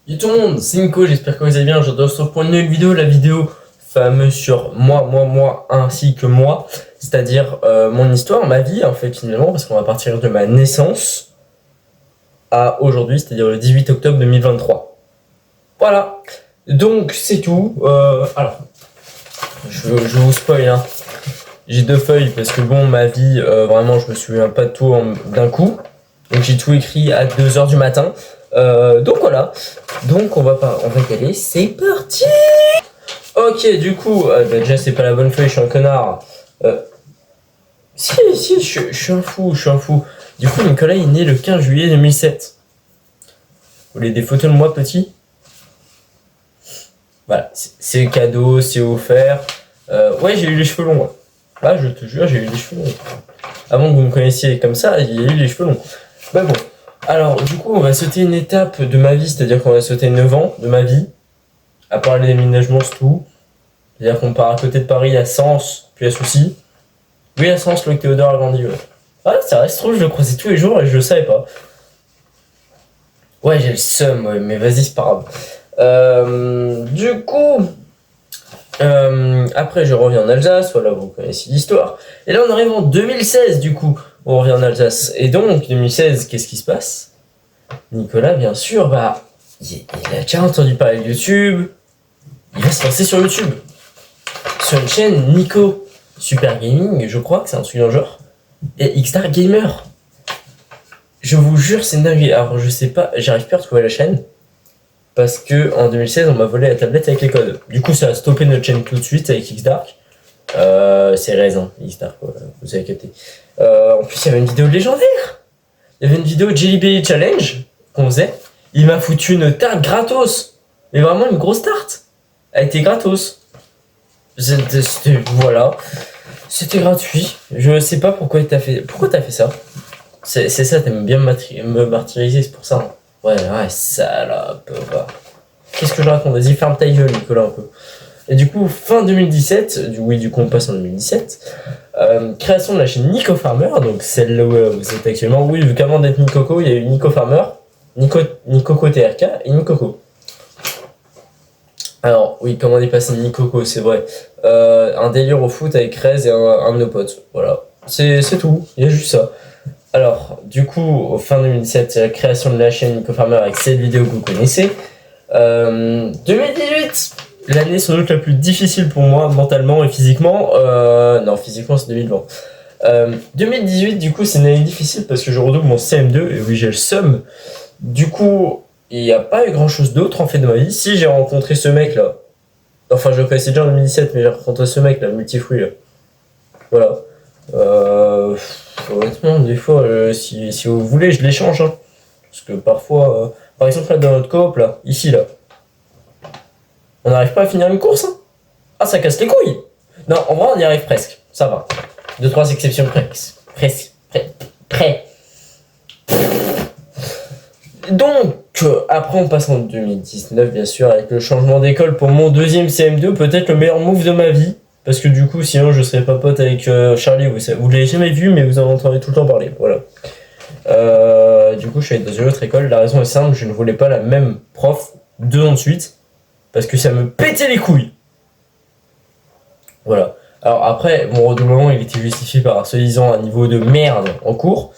Yo tout le monde, c'est Nico, j'espère que vous allez bien. Je te retrouve pour une nouvelle vidéo, la vidéo fameuse sur moi, ainsi que moi, c'est-à-dire mon histoire, ma vie en fait finalement, parce qu'on va partir de ma naissance à aujourd'hui, c'est-à-dire le 18 octobre 2023. Voilà, donc c'est tout. Alors, je vous spoil, hein. J'ai deux feuilles parce que bon, ma vie, vraiment, je me souviens pas de tout d'un coup. Donc j'ai tout écrit à 2h du matin. Donc voilà. Donc on va y aller. C'est parti. Ok, du coup, déjà c'est pas la bonne feuille, je suis un connard. Si, je suis un fou. Du coup, Nicolas est né le 15 juillet 2007. Vous voulez des photos de moi petit? Voilà, c'est cadeau, c'est offert. Ouais, j'ai eu les cheveux longs. Ouais. Là, je te jure, j'ai eu les cheveux longs. Avant que vous me connaissiez comme ça, il y a eu les cheveux longs. Bah bon. Alors, du coup, on va sauter une étape de ma vie, c'est-à-dire qu'on va sauter 9 ans de ma vie. À part les déménagements, c'est tout. C'est-à-dire qu'on part à côté de Paris à Sens, puis à Soucy. Oui, à Sens, le Théodore a grandi, ouais. Ah, ça reste trop, je le croisais tous les jours et je le savais pas. Ouais, j'ai le seum, ouais, mais vas-y, c'est pas grave. Du coup, après, je reviens en Alsace, voilà, vous connaissez l'histoire. Et là, on arrive en 2016, du coup, on revient en Alsace. Et donc, 2016, qu'est-ce qui se passe? Nicolas, bien sûr, bah, il a déjà entendu parler de YouTube. Il va se lancer sur YouTube. Sur une chaîne Nico Super Gaming, je crois que c'est un truc dans le genre. Et Xstar Gamer. Je vous jure, c'est une dinguerie. Alors, je sais pas, j'arrive plus à retrouver la chaîne. Parce que en 2016, on m'a volé la tablette avec les codes. Du coup, ça a stoppé notre chaîne tout de suite avec Xdark. C'est raisin, Xdark, quoi, vous avez capté. En plus, il y avait une vidéo légendaire. Il y avait une vidéo Jelly Belly Challenge qu'on faisait. Il m'a foutu une tarte gratos. Mais vraiment une grosse tarte. Elle était gratos. Voilà. C'était gratuit. Je sais pas pourquoi t'as fait. Pourquoi t'as fait ça? C'est ça, t'aimes bien me martyriser, c'est pour ça. Ouais, salope. Va. Qu'est-ce que je raconte? Vas-y, ferme ta gueule, Nicolas, un peu. Et du coup, fin 2017, du coup, on passe en 2017. Création de la chaîne Nico Farmer, donc celle-là où vous êtes actuellement. Oui, vu qu'avant d'être Nicoco, il y a eu Nico Farmer, Nicoco TRK et Nicoco. Alors, oui, comment on est passé de Nicoco, c'est vrai. Un délire au foot avec Rez et un de nos potes. Voilà. C'est tout, il y a juste ça. Alors, du coup, au fin 2017, c'est la création de la chaîne Nico Farmer avec cette vidéo que vous connaissez. 2018, l'année sans doute la plus difficile pour moi, mentalement et physiquement. Non, physiquement, c'est 2020. 2018, du coup, c'est une année difficile parce que je redouble mon CM2 et oui, j'ai le seum. Du coup, il n'y a pas eu grand chose d'autre en fait de ma vie. Si j'ai rencontré ce mec là, enfin, je le connaissais déjà en 2017, mais j'ai rencontré ce mec là, multifruit là. Voilà. Honnêtement, des fois, si vous voulez, je l'échange. Hein. Parce que parfois, par exemple, là, dans notre coop, là, ici, là, on n'arrive pas à finir une course. Hein. Ah, ça casse les couilles. Non, en vrai, on y arrive presque. Ça va. 2-3 exceptions près. Donc, après, on passe en 2019, bien sûr, avec le changement d'école pour mon deuxième CM2, peut-être le meilleur move de ma vie. Parce que du coup, sinon, je serais pas pote avec Charlie. Vous l'avez jamais vu, mais vous en entendez tout le temps parler. Voilà. Du coup, je suis allé dans une autre école. La raison est simple, je ne voulais pas la même prof 2 ans de suite. Parce que ça me pétait les couilles. Voilà. Alors après, mon redoublement, il était justifié par, soi-disant, un niveau de merde en cours.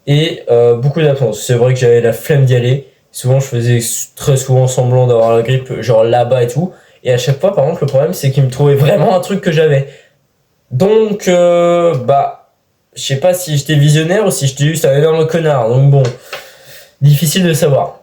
Et beaucoup d'absence. C'est vrai que j'avais la flemme d'y aller. Souvent, je faisais très souvent semblant d'avoir la grippe, genre là-bas et tout. Et à chaque fois, par contre, le problème, c'est qu'il me trouvait vraiment un truc que j'avais. Donc, je sais pas si j'étais visionnaire ou si j'étais juste un énorme connard. Donc bon, difficile de savoir.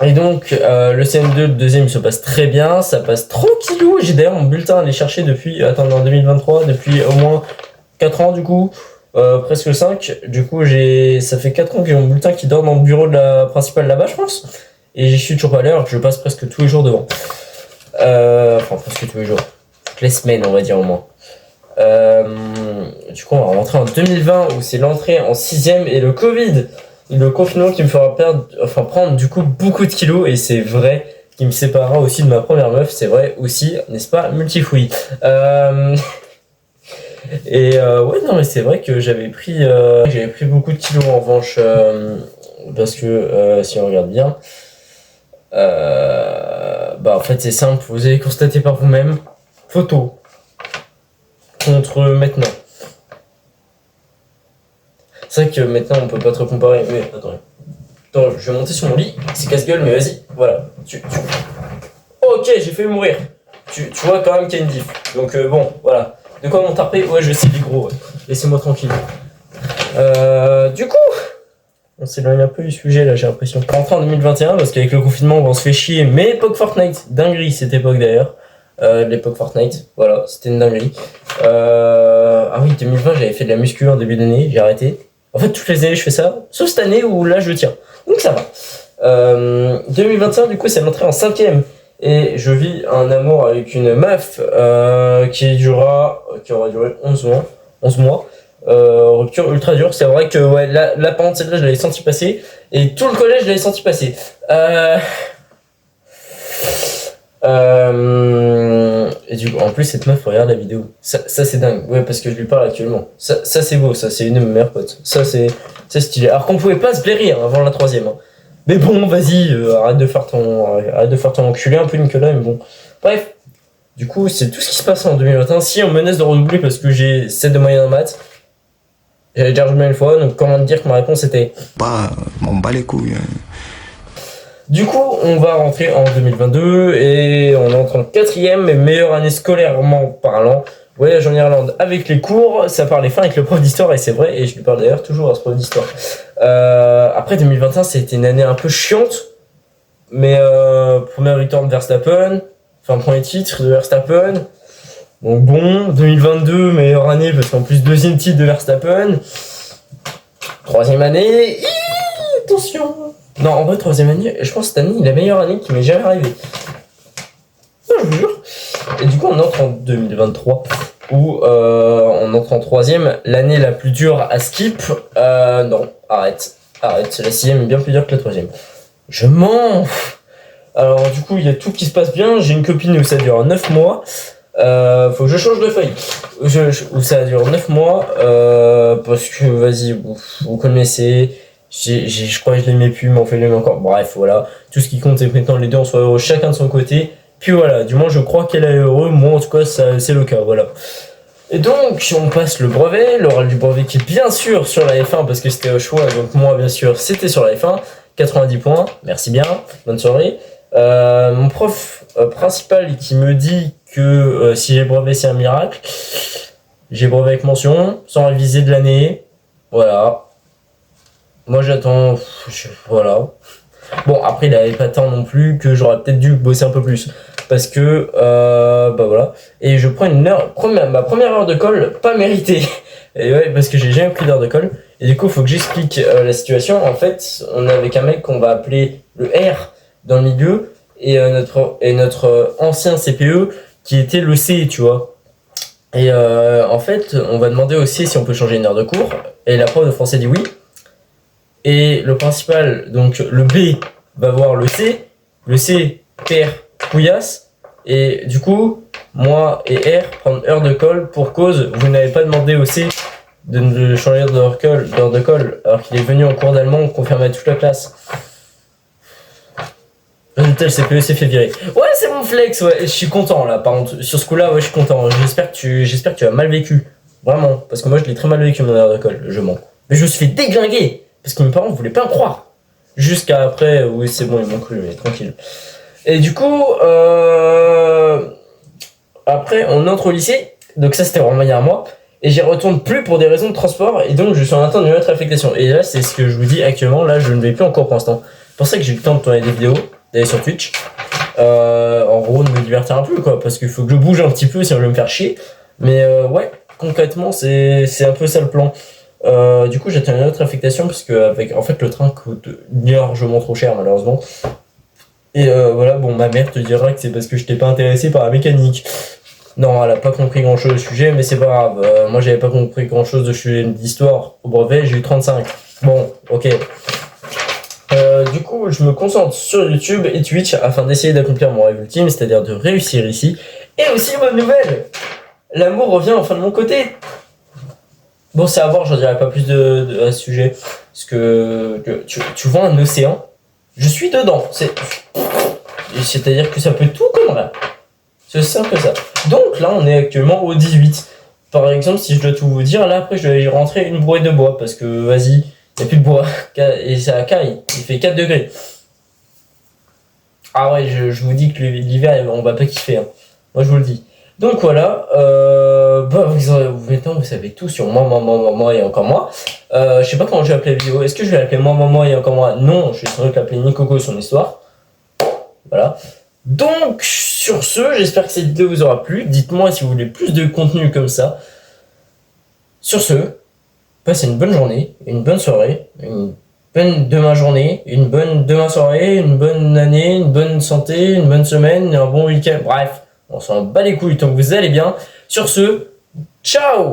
Et donc, le CM2, le deuxième, il se passe très bien. Ça passe tranquillou. J'ai d'ailleurs mon bulletin à aller chercher depuis, en 2023, depuis au moins 4 ans du coup. Presque 5. Du coup, ça fait 4 ans que j'ai mon bulletin qui dort dans le bureau de la principale là-bas, je pense. Et j'y suis toujours pas allé alors que je passe presque tous les jours devant. Enfin, presque tous les jours. Toutes les semaines, on va dire au moins. Du coup, on va rentrer en 2020 où c'est l'entrée en 6ème et le Covid. Le confinement qui me fera prendre du coup beaucoup de kilos. Et c'est vrai qui me séparera aussi de ma première meuf. C'est vrai aussi, n'est-ce pas, multifouille. Et ouais, non, mais c'est vrai que j'avais pris beaucoup de kilos en revanche. Parce que si on regarde bien, Bah en fait c'est simple, vous allez constater par vous-même. Photo contre maintenant. C'est vrai que maintenant on peut pas trop comparer, mais attends, je vais monter sur mon lit, c'est casse-gueule, mais vas-y, voilà. Ok, j'ai failli mourir. Tu vois quand même qu'il y a une diff. Donc bon, voilà. De quoi m'en tarper? Ouais, je sais, les gros, ouais. Laissez-moi tranquille. Du coup, on s'éloigne un peu du sujet là, j'ai l'impression. On rentre en 2021 parce qu'avec le confinement, on se fait chier. Mais époque Fortnite, dinguerie cette époque d'ailleurs. L'époque Fortnite, voilà, c'était une dinguerie. Ah oui, 2020, j'avais fait de la muscu en début d'année, j'ai arrêté. En fait, toutes les années, je fais ça, sauf cette année où là, je tiens. Donc ça va. 2021, du coup, c'est l'entrée en 5ème. Et je vis un amour avec une meuf qui aura duré 11 mois. 11 mois. Rupture ultra dure. C'est vrai que ouais, la pendant celle-là, je l'avais senti passer. Et tout le collège, je l'avais senti passer. Et du coup, en plus, cette meuf regarde la vidéo. Ça c'est dingue. Ouais, parce que je lui parle actuellement. Ça c'est beau. Ça, c'est une de mes meilleures potes. Ça, c'est stylé. Alors qu'on pouvait pas se blairer avant la 3ème. Hein. Mais bon, vas-y, arrête de faire ton enculé un peu, Nicolas. Mais bon. Bref. Du coup, c'est tout ce qui se passe en 2021. Si on menace de redoubler parce que j'ai 7 de moyenne en maths. J'avais déjà rejoint une fois. Donc, comment te dire que ma réponse était. Bah, m'en bats les couilles. Du coup, on va rentrer en 2022 et on entre en 4ème, mais meilleure année scolairement parlant. Voyage en Irlande avec les cours, ça parlait fin avec le prof d'histoire et c'est vrai, et je lui parle d'ailleurs toujours à ce prof d'histoire. Après 2021, c'était une année un peu chiante, mais première victoire de Verstappen, enfin premier titre de Verstappen. Donc bon, 2022, meilleure année parce qu'en plus deuxième titre de Verstappen. 3ème année, attention. Non, en vrai, 3ème année, je pense que cette année, la meilleure année qui m'est jamais arrivée. Non, je vous jure. Et du coup, on entre en 2023, où on entre en 3ème, l'année la plus dure à skip. Non, arrête. La 6ème est bien plus dure que la 3ème. Je mens. Alors, du coup, il y a tout qui se passe bien. J'ai une copine où ça dure 9 mois. Faut que je change de feuille. Où ça dure 9 mois. Parce que, vas-y, vous connaissez. Je crois que je l'aimais plus, mais on fait l'aimait encore. Bref, voilà. Tout ce qui compte, c'est que maintenant les deux on soit heureux chacun de son côté. Puis voilà, du moins je crois qu'elle est heureux. Moi en tout cas, c'est le cas, voilà. Et donc, on passe le brevet, l'oral du brevet qui est bien sûr sur la F1 parce que c'était au choix. Donc moi, bien sûr, c'était sur la F1. 90 points, merci bien, bonne soirée. Mon prof principal qui me dit que si j'ai brevet, c'est un miracle. J'ai brevet avec mention, sans réviser de l'année. Voilà. Moi j'attends, voilà. Bon après il avait pas tant non plus que j'aurais peut-être dû bosser un peu plus. Parce que, bah voilà. Et je prends ma première heure de colle pas méritée. Et ouais, parce que j'ai jamais pris d'heure de colle. Et du coup il faut que j'explique la situation. En fait, on est avec un mec qu'on va appeler le R dans le milieu. Et notre ancien CPE qui était le C, tu vois. Et en fait, on va demander au C si on peut changer une heure de cours. Et la prof de français dit oui. Et le principal, donc le B, va voir le C perd couillasse, et du coup, moi et R prendre heure de colle pour cause, vous n'avez pas demandé au C de changer d'heure de colle, alors qu'il est venu en cours d'allemand confirmer à toute la classe. Résultat, le CPE s'est fait virer. Ouais, c'est mon flex, ouais, je suis content là, par contre, sur ce coup-là, ouais, je suis content. J'espère que tu as mal vécu, vraiment, parce que moi je l'ai très mal vécu mon heure de colle, je mens. Mais je me suis fait déglinguer. Parce que mes parents voulaient pas me croire. Jusqu'à après, oui c'est bon, ils m'ont cru, mais tranquille. Et du coup, après on entre au lycée, donc ça c'était vraiment il y a un mois, et j'y retourne plus pour des raisons de transport, et donc je suis en attente d'une autre affectation. Et là c'est ce que je vous dis actuellement, là je ne vais plus en cours pour l'instant. C'est pour ça que j'ai eu le temps de tourner des vidéos, d'aller sur Twitch. En gros de me divertir un peu quoi, parce qu'il faut que je bouge un petit peu sinon je vais me faire chier. Mais ouais, concrètement c'est un peu ça le plan. Du coup j'attends une autre affectation parce que en fait le train coûte largement trop cher malheureusement. Et voilà, bon ma mère te dira que c'est parce que je t'ai pas intéressé par la mécanique. Non, elle a pas compris grand chose du sujet, mais c'est pas grave. Moi j'avais pas compris grand chose de sujet d'histoire au brevet, j'ai eu 35. Bon, ok. Du coup je me concentre sur YouTube et Twitch afin d'essayer d'accomplir mon rêve ultime, c'est-à-dire de réussir ici. Et aussi bonne nouvelle, l'amour revient enfin de mon côté. Bon, c'est à voir, j'en dirai pas plus à ce sujet. Parce que tu vois un océan, je suis dedans. C'est-à-dire que ça peut tout comme rien. C'est aussi simple que ça. Donc là, on est actuellement au 18. Par exemple, si je dois tout vous dire, là après je dois y rentrer une brouette de bois parce que vas-y, il n'y a plus de bois et ça caille, il fait 4 degrés. Ah ouais, je vous dis que l'hiver on va pas kiffer, hein. Moi je vous le dis. Donc voilà, maintenant vous savez tout sur moi et encore moi. Je sais pas comment je vais appeler la vidéo, est-ce que je vais l'appeler moi et encore moi? Non, je vais sans doute l'appeler Nicoco son histoire. Voilà. Donc, sur ce, j'espère que cette vidéo vous aura plu. Dites-moi si vous voulez plus de contenu comme ça. Sur ce, passez une bonne journée, une bonne soirée, une bonne demain journée, une bonne demain soirée, une bonne année, une bonne santé, une bonne semaine, un bon week-end. Bref, on s'en bat les couilles tant que vous allez bien. Sur ce, ciao!